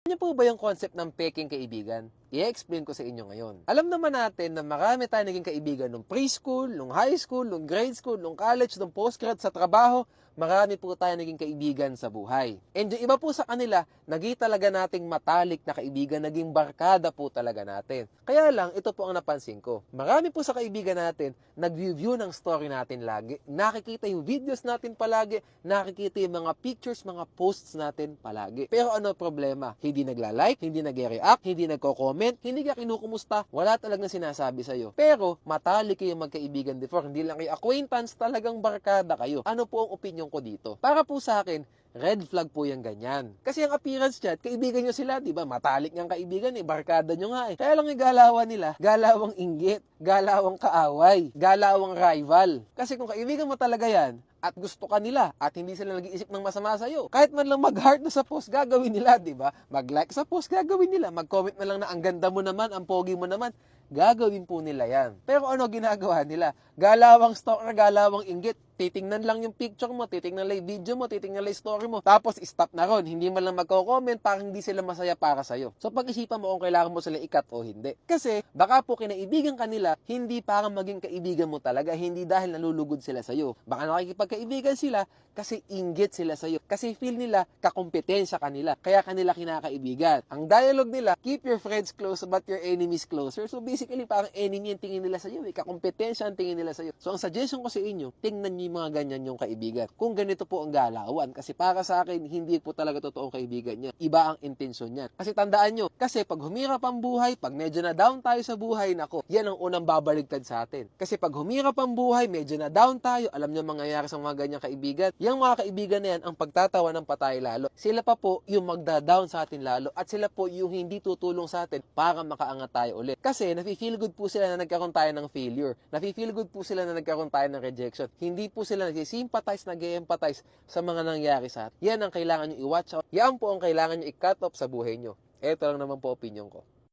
Ano po ba yung concept ng peking kaibigan? I-explain ko sa inyo ngayon. Alam naman natin na marami tayong naging kaibigan nung preschool, nung high school, nung grade school, nung college, nung postgrad, sa trabaho. Marami po tayong naging kaibigan sa buhay. And yung iba po sa kanila, naging talaga nating matalik na kaibigan, naging barkada po talaga natin. Kaya lang, ito po ang napansin ko. Marami po sa kaibigan natin, nag-review ng story natin lagi. Nakikita yung videos natin palagi, nakikita yung mga pictures, mga posts natin palagi. Pero ano problema? Hindi nagla-like, hindi nag-react, hindi nagko-comment, hindi ka kinukumusta, wala talagang sinasabi sa'yo. Pero, matalik kayong magkaibigan before, hindi lang kayo acquaintance, talagang barkada kayo. Ano po ang opinion ko dito? Para po sa akin, red flag po yung ganyan. Kasi ang appearance chat, kaibigan nyo sila, di ba? Matalik niyang kaibigan barkada nyo nga Kaya lang yung galawan nila, galawang inggit, galawang kaaway, galawang rival. Kasi kung kaibigan mo talaga yan, at gusto ka nila, at hindi sila nag-iisip ng masama sa'yo, kahit man lang mag-heart na sa post, gagawin nila, di ba? Mag-like sa post, gagawin nila. Mag-comment na lang na ang ganda mo naman, ang pogi mo naman, gagawin po nila yan. Pero ano ginagawa nila? Galawang stalker, galawang inggit, titingnan lang yung picture mo, titingnan lang yung video mo, titingnan lang yung story mo, tapos stop na ron. Hindi man lang magko-comment, parang hindi sila masaya para sa'yo. So pag-isipan mo kung kailangan mo sila ikat o hindi. Kasi baka po kinaibigan ka nila, hindi para maging kaibigan mo talaga, hindi dahil nalulugod sila sa'yo. Baka nakikipagkaibigan sila kasi inggit sila sa'yo. Kasi feel nila kakompetensya kanila, kaya kanila kinakaibigan. Ang dialogue nila, keep your friends close but your enemies closer. So basically parang enemy ang tingin nila sa'yo, kakompetensya ang tingin nila sa'yo. So ang suggestion ko sa inyo, tingnan niyo mga ganyan yung kaibigan. Kung ganito po ang galawan, kasi para sa akin, hindi po talaga totoong kaibigan niya. Iba ang intensyon niya. Kasi tandaan nyo, kasi pag humirap ang buhay, pag medyo na down tayo sa buhay, nako, yan ang unang babaligtad sa atin. Kasi pag humirap ang buhay, medyo na down tayo, alam nyo mangyayari sa mga ganyang kaibigan. Yung mga kaibigan na yan, ang pagtatawa ng patay lalo. Sila pa po yung magda-down sa atin lalo, at sila po yung hindi tutulong sa atin para makaangat tayo ulit. Kasi nafe-feel good po sila na nagkaroon tayo ng failure. Nafe-feel good po sila na nagkaroon tayo ng rejection. Hindi po sila nagsisympathize, nag-empathize sa mga nangyari sa atin. Yan ang kailangan nyo i-watch out. Yan po ang kailangan nyo i-cut off sa buhay nyo. Ito lang naman po opinion ko.